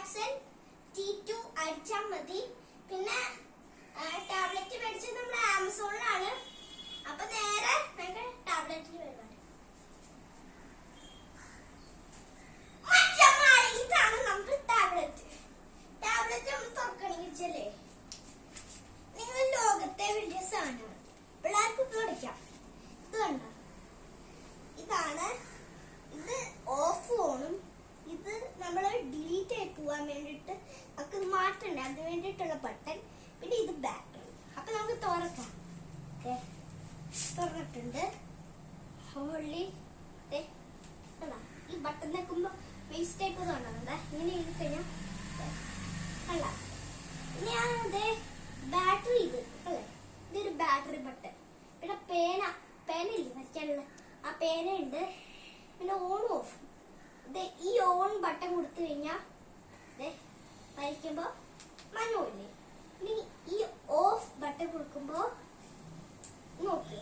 Vaccine T2 അടിച്ചാൽ മതി. പിന്നെ ടാബ്ലറ്റ് മേടിച്ചത് നമ്മുടെ ആമസോണിലാണ്. അപ്പൊ നേരെ നമുക്ക് ടാബ്ലറ്റിൽ വരുവാണ്. ഇതാണ് നമുക്ക് ടാബ്ലറ്റ്. ടാബ്ലറ്റ് നമ്മൾ തുറക്കണിച്ചല്ലേ, നിങ്ങൾ ലോകത്തെ വലിയ സാധനമാണ്, പിള്ളേർക്ക് പഠിക്കാം. ഇത് കണ്ട, ഇതാണ്. ഇത് ഓഫ് ഓണും, ഇത് നമ്മൾ ഡിലീറ്റ് ആയി പോവാൻ വേണ്ടിട്ട് നമുക്ക് മാറ്റണ്ടേ, അതിന് വേണ്ടിയിട്ടുള്ള ബട്ടൺ. പിന്നെ ഇത് ബാറ്ററി. അപ്പൊ നമുക്ക് തുറക്കാം. തുറന്നിട്ടുണ്ട്. ഹോളി ഈ ബട്ടൺ നിൽക്കുമ്പോ വേസ്റ്റ് ടൈപ്പ് തോന്നുന്നുണ്ട്. ഇങ്ങനെ എഴുതി കഴിഞ്ഞാൽ അല്ല, ഇനി അതെ ബാറ്ററി. ഇത് അല്ലേ, ഇതൊരു ബാറ്ററി ബട്ടൺ. പിന്നെ പേനയില്ലേ വരയ്ക്കാനുള്ള ആ പേന ഉണ്ട്. പിന്നെ ഓൺ ഓഫ്. ഈ ഓൺ ബട്ടൺ കൊടുത്തു കഴിഞ്ഞാൽ വരയ്ക്കുമ്പോ മഞ്ഞമില്ലേ. ഇനി ഈ ഓഫ് ബട്ടൺ കൊടുക്കുമ്പോ നോക്ക്,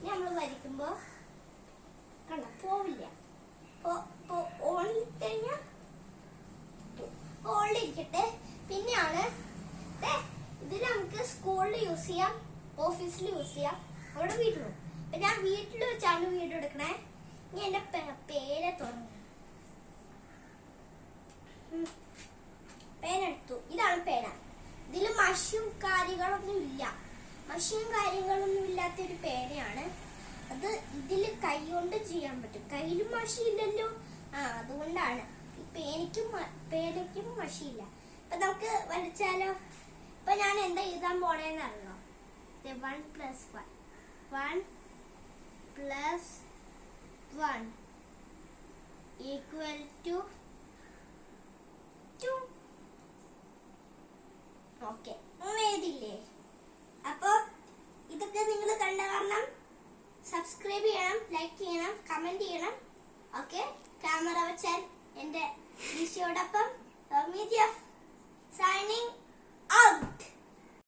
നമ്മൾ വരയ്ക്കുമ്പോ കണ്ട പോവില്ല. ഓൺ കഴിഞ്ഞാൽ ഓണിലിരിക്കട്ടെ. പിന്നെയാണ് ഇത് നമുക്ക് സ്കൂളിൽ യൂസ് ചെയ്യാം, ഓഫീസിൽ യൂസ് ചെയ്യാം, അവിടെ വീട്ടിലും. അപ്പൊ ഞാൻ വീട്ടിൽ വെച്ചാണ് വീഡിയോ എടുക്കണേ. ഞാൻ എന്റെ പേന തുറന്നു, പേന എടുത്തു. ഇതാണ് പേന. ഇതിൽ മഷിയും കാര്യങ്ങളൊന്നും ഇല്ല. മഷിയും കാര്യങ്ങളൊന്നും ഇല്ലാത്തൊരു പേനയാണ് അത്. ഇതില് കൈ കൊണ്ട് ചെയ്യാൻ പറ്റും. കയ്യിലും മഷിയില്ലല്ലോ, അതുകൊണ്ടാണ്. ഈ പേനയ്ക്കും മഷിയില്ല. അപ്പൊ നമുക്ക് വരച്ചാലോ? ഇപ്പൊ ഞാൻ എന്താ എഴുതാൻ പോണേന്ന് അറിയോ? 1 + 1 1 + 1 = 2. ഓക്കെ, എഴുതില്ലേ? അപ്പൊ ഇതൊക്കെ നിങ്ങൾ കണ്ട കാരണം സബ്സ്ക്രൈബ് ചെയ്യണം, ലൈക്ക് ചെയ്യണം, കമന്റ് ചെയ്യണം. ഓക്കെ, ക്യാമറ വെച്ചാൽ എന്റെ ദിശയോടൊപ്പം സൈനിങ് ഔട്ട്.